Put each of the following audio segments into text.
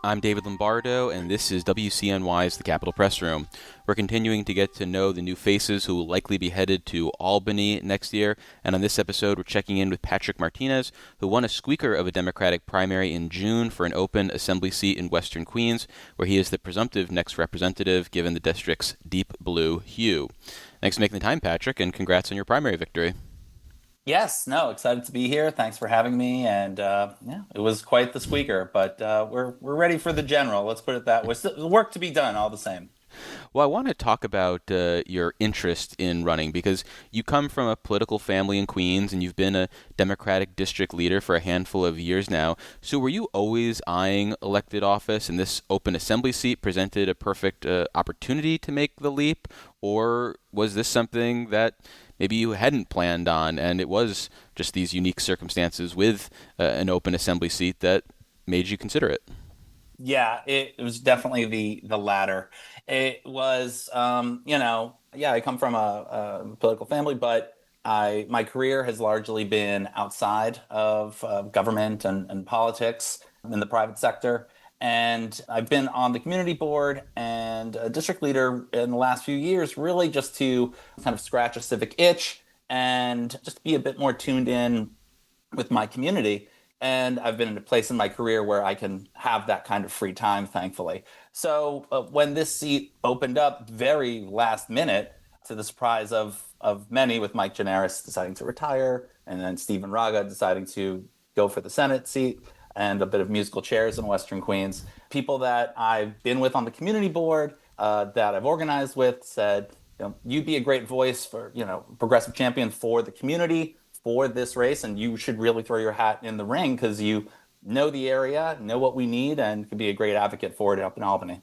I'm David Lombardo, and this is WCNY's The Capitol Press Room. We're continuing to get to know the new faces who will likely be headed to Albany next year, and on this episode, we're checking in with Patrick Martinez, who won a squeaker of a Democratic primary in June for an open assembly seat in Western Queens, where he is the presumptive next representative given the district's deep blue hue. Thanks for making the time, Patrick, and congrats on your primary victory. Yes, no, excited to be here. Thanks for having me. And yeah, it was quite the squeaker, but we're ready for the general. Let's put it that way. Still work to be done, all the same. Well, I want to talk about your interest in running because you come from a political family in Queens and you've been a Democratic district leader for a handful of years now. So were you always eyeing elected office and this open assembly seat presented a perfect opportunity to make the leap? Or was this something that maybe you hadn't planned on and it was just these unique circumstances with an open assembly seat that made you consider it? Yeah, it was definitely the latter. It was, yeah, I come from a political family, but my career has largely been outside of government and politics in the private sector. And I've been on the community board and a district leader in the last few years, really just to kind of scratch a civic itch and just be a bit more tuned in with my community. And I've been in a place in my career where I can have that kind of free time, thankfully. So when this seat opened up very last minute, to the surprise of many, with Mike Gianaris deciding to retire, and then Stephen Raga deciding to go for the Senate seat, and a bit of musical chairs in Western Queens, people that I've been with on the community board, that I've organized with, said, you'd be a great voice for, progressive champion for the community for this race, and you should really throw your hat in the ring because you know the area, know what we need, and could be a great advocate for it up in Albany.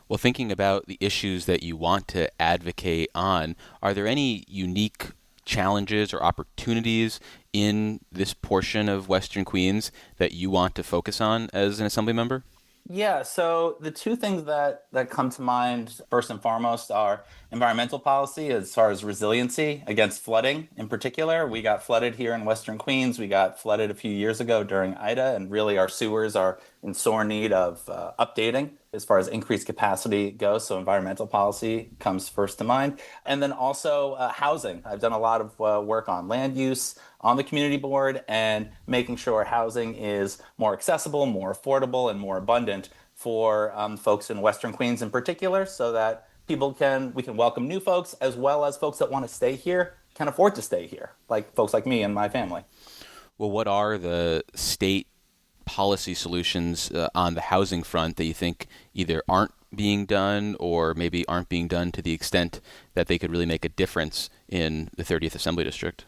Well, thinking about the issues that you want to advocate on, are there any unique challenges or opportunities in this portion of Western Queens that you want to focus on as an assembly member? Yeah, so the two things that come to mind first and foremost are environmental policy as far as resiliency against flooding in particular. We got flooded here in Western Queens. We got flooded a few years ago during Ida, and really our sewers are in sore need of updating as far as increased capacity goes. So environmental policy comes first to mind. And then also housing. I've done a lot of work on land use on the community board and making sure housing is more accessible, more affordable, and more abundant for folks in Western Queens in particular, so that we can welcome new folks as well as folks that want to stay here can afford to stay here, like folks like me and my family. Well, what are the state policy solutions on the housing front that you think either aren't being done or maybe aren't being done to the extent that they could really make a difference in the 30th Assembly District?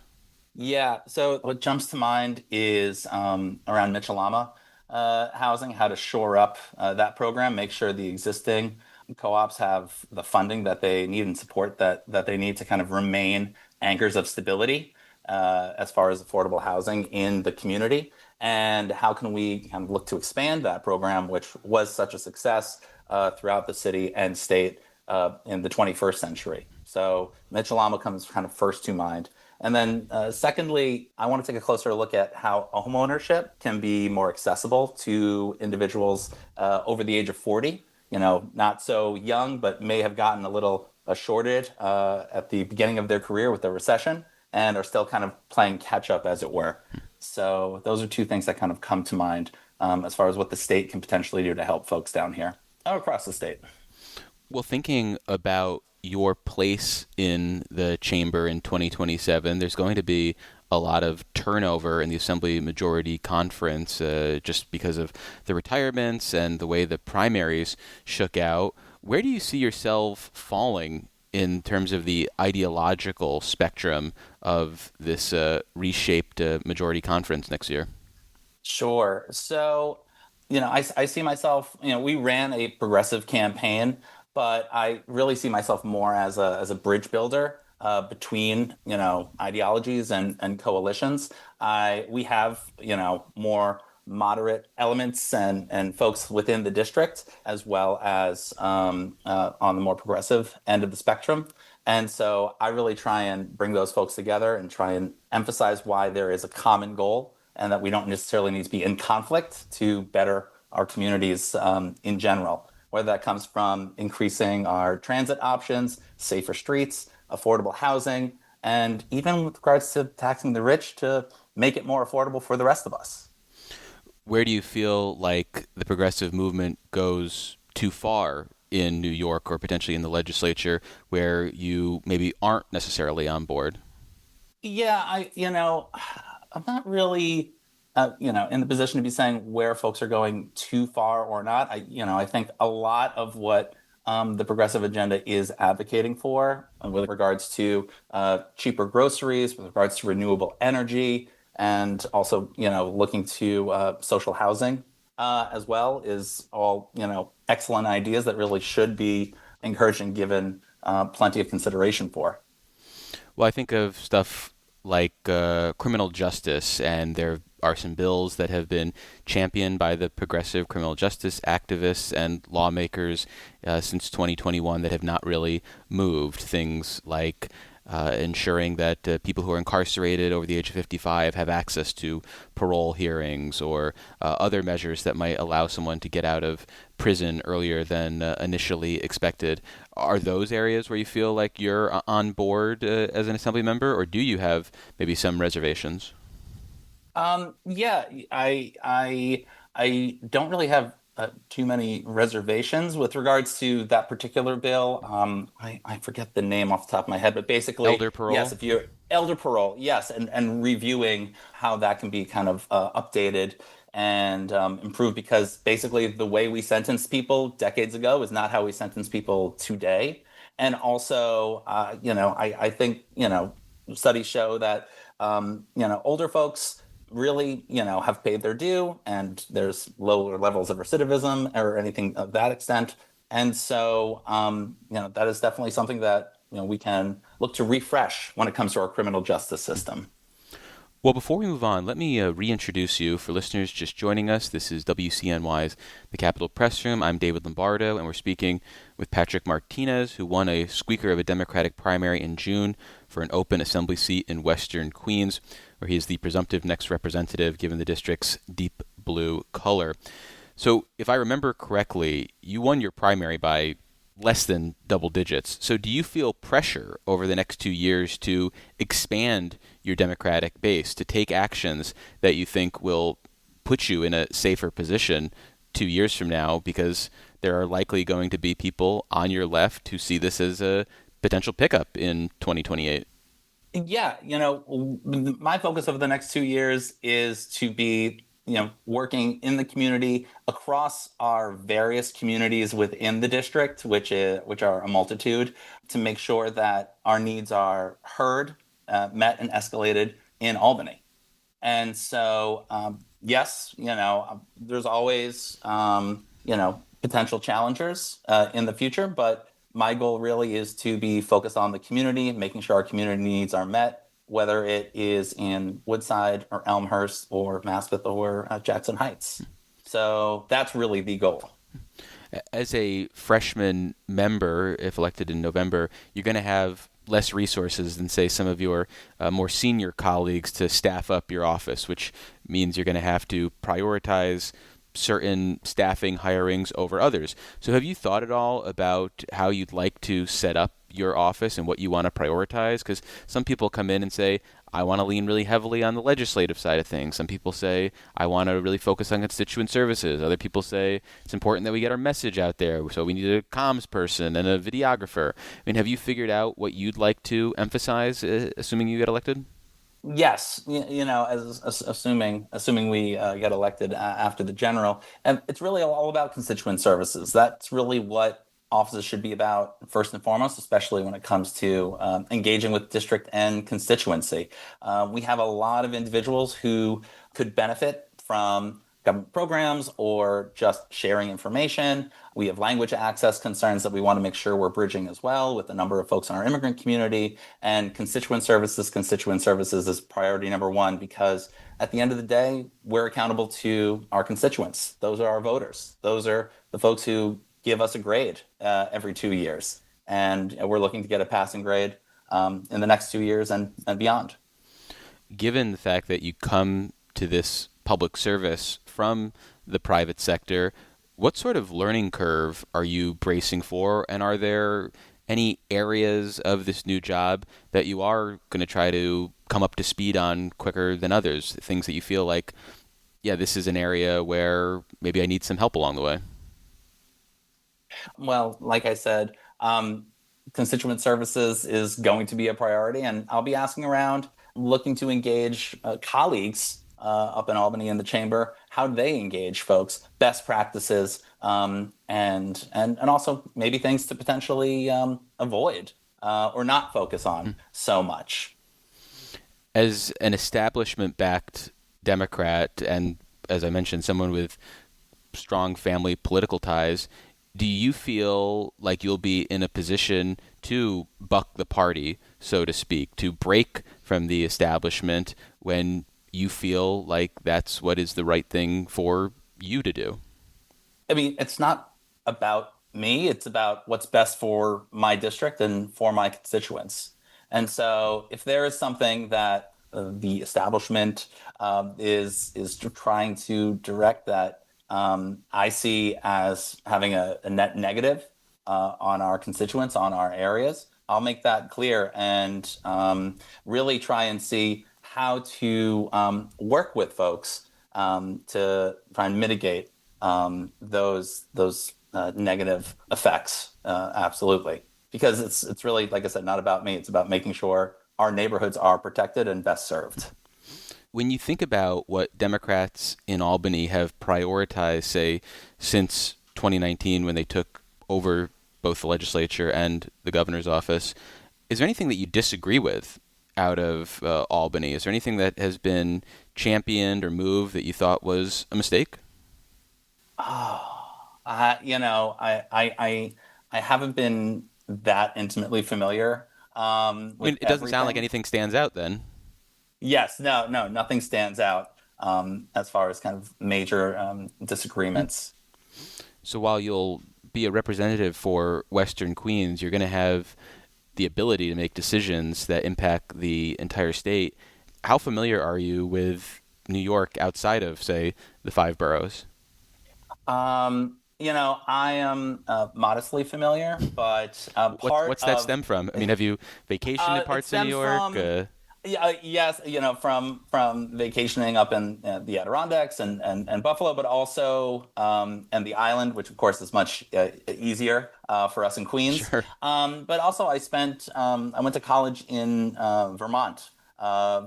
Yeah, so what jumps to mind is around Mitchell-Lama housing, how to shore up that program, make sure the existing co-ops have the funding that they need and support that they need to kind of remain anchors of stability as far as affordable housing in the community. And how can we kind of look to expand that program, which was such a success throughout the city and state in the 21st century. So Mitchell-Lama comes kind of first to mind. And then secondly, I want to take a closer look at how homeownership can be more accessible to individuals over the age of 40, not so young, but may have gotten a little shorted at the beginning of their career with the recession and are still kind of playing catch up, as it were. So those are two things that kind of come to mind as far as what the state can potentially do to help folks down here across the state. Well, thinking about your place in the chamber in 2027, there's going to be a lot of turnover in the Assembly Majority Conference just because of the retirements and the way the primaries shook out. Where do you see yourself falling in terms of the ideological spectrum of this reshaped majority conference next year? Sure. So, I see myself, we ran a progressive campaign, but I really see myself more as a bridge builder between, ideologies and coalitions. We have, more moderate elements and folks within the district, as well as on the more progressive end of the spectrum. And so I really try and bring those folks together and try and emphasize why there is a common goal and that we don't necessarily need to be in conflict to better our communities in general, whether that comes from increasing our transit options, safer streets, affordable housing, and even with regards to taxing the rich to make it more affordable for the rest of us. Where do you feel like the progressive movement goes too far in New York or potentially in the legislature where you maybe aren't necessarily on board? Yeah, I'm not really, in the position to be saying where folks are going too far or not. I think a lot of what the progressive agenda is advocating for, with regards to cheaper groceries, with regards to renewable energy, and also, looking to social housing as well, is all, excellent ideas that really should be encouraged and given plenty of consideration for. Well, I think of stuff like criminal justice, and there are some bills that have been championed by the progressive criminal justice activists and lawmakers since 2021 that have not really moved. Things like ensuring that people who are incarcerated over the age of 55 have access to parole hearings, or other measures that might allow someone to get out of prison earlier than initially expected. Are those areas where you feel like you're on board as an assembly member, or do you have maybe some reservations? Yeah, I don't really have too many reservations with regards to that particular bill. I forget the name off the top of my head, but basically, Elder yes, parole? if you're elder parole, yes, and reviewing how that can be kind of updated and improved, because basically the way we sentence people decades ago is not how we sentence people today. And also, I think, studies show that, older folks really, have paid their due, and there's lower levels of recidivism or anything of that extent. And so, that is definitely something that, we can look to refresh when it comes to our criminal justice system. Well, before we move on, let me reintroduce you for listeners just joining us. This is WCNY's The Capitol Press Room. I'm David Lombardo, and we're speaking with Patrick Martinez, who won a squeaker of a Democratic primary in June for an open assembly seat in Western Queens, where he is the presumptive next representative given the district's deep blue color. So, if I remember correctly, you won your primary by less than double digits. So do you feel pressure over the next 2 years to expand your Democratic base, to take actions that you think will put you in a safer position 2 years from now? Because there are likely going to be people on your left who see this as a potential pickup in 2028. Yeah, my focus over the next 2 years is to be, working in the community across our various communities within the district, which are a multitude, to make sure that our needs are heard, met, and escalated in Albany. And so, yes, there's always, potential challengers in the future, but my goal really is to be focused on the community, making sure our community needs are met, whether it is in Woodside or Elmhurst or Maspeth or Jackson Heights. So that's really the goal. As a freshman member, if elected in November, you're going to have less resources than, say, some of your more senior colleagues to staff up your office, which means you're going to have to prioritize certain staffing hirings over others. So have you thought at all about how you'd like to set up your office and what you want to prioritize? Because some people come in and say, I want to lean really heavily on the legislative side of things. Some people say, I want to really focus on constituent services. Other people say, it's important that we get our message out there, so we need a comms person and a videographer. I mean, have you figured out what you'd like to emphasize, assuming you get elected? Yes, as assuming we get elected after the general, and it's really all about constituent services. That's really what offices should be about first and foremost, especially when it comes to engaging with district and constituency. We have a lot of individuals who could benefit from government programs or just sharing information. We have language access concerns that we want to make sure we're bridging as well with a number of folks in our immigrant community. And constituent services is priority number one, because at the end of the day, we're accountable to our constituents. Those are our voters. Those are the folks who give us a grade every 2 years. And we're looking to get a passing grade in the next 2 years and beyond. Given the fact that you come to this public service from the private sector. What sort of learning curve are you bracing for? And are there any areas of this new job that you are going to try to come up to speed on quicker than others? Things that you feel like, yeah, this is an area where maybe I need some help along the way. Well, like I said, constituent services is going to be a priority, and I'll be asking around, looking to engage colleagues up in Albany in the chamber, how they engage folks, best practices, and also maybe things to potentially avoid or not focus on so much. As an establishment backed Democrat, and as I mentioned, someone with strong family political ties, do you feel like you'll be in a position to buck the party, so to speak, to break from the establishment when you feel like that's what is the right thing for you to do? I mean, it's not about me, it's about what's best for my district and for my constituents. And so if there is something that the establishment is trying to direct that I see as having a net negative on our constituents, on our areas, I'll make that clear and really try and see how to work with folks to try and mitigate those negative effects. Absolutely, because it's really, like I said, not about me. It's about making sure our neighborhoods are protected and best served. When you think about what Democrats in Albany have prioritized, say, since 2019 when they took over both the legislature and the governor's office, is there anything that you disagree with out of Albany? Is there anything that has been championed or moved that you thought was a mistake? I haven't been that intimately familiar I mean, with it doesn't sound like everything. anything stands out then. Yes, no, nothing stands out as far as kind of major disagreements. So while you'll be a representative for Western Queens, you're going to have the ability to make decisions that impact the entire state. How familiar are you with New York outside of, say, the five boroughs? I am modestly familiar, but part What's that of stem from? I mean, have you vacationed in it parts of New stems York? from yeah, yes, from vacationing up in the Adirondacks and Buffalo, but also and the island, which of course is much easier for us in Queens. Sure. But also, I went to college in Vermont,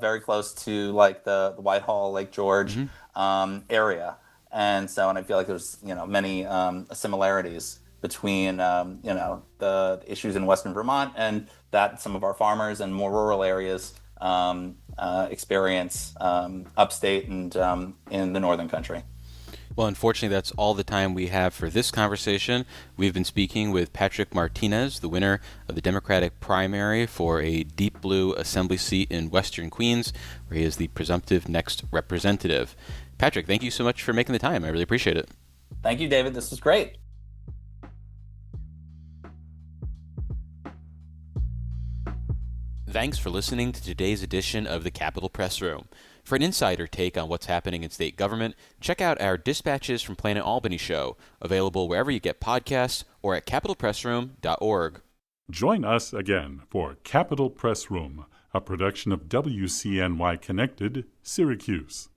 very close to like the Whitehall, Lake George Hmm. area, and I feel like there's many similarities between the issues in Western Vermont and that some of our farmers and more rural areas experience upstate and in the northern country. Well, unfortunately, that's all the time we have for this conversation. We've been speaking with Patrick Martinez, the winner of the Democratic primary for a deep blue assembly seat in Western Queens, where he is the presumptive next representative. Patrick, thank you so much for making the time. I really appreciate it. Thank you, David. This was great. Thanks for listening to today's edition of the Capitol Press Room. For an insider take on what's happening in state government, check out our Dispatches from Planet Albany show, available wherever you get podcasts or at capitolpressroom.org. Join us again for Capitol Press Room, a production of WCNY Connected, Syracuse.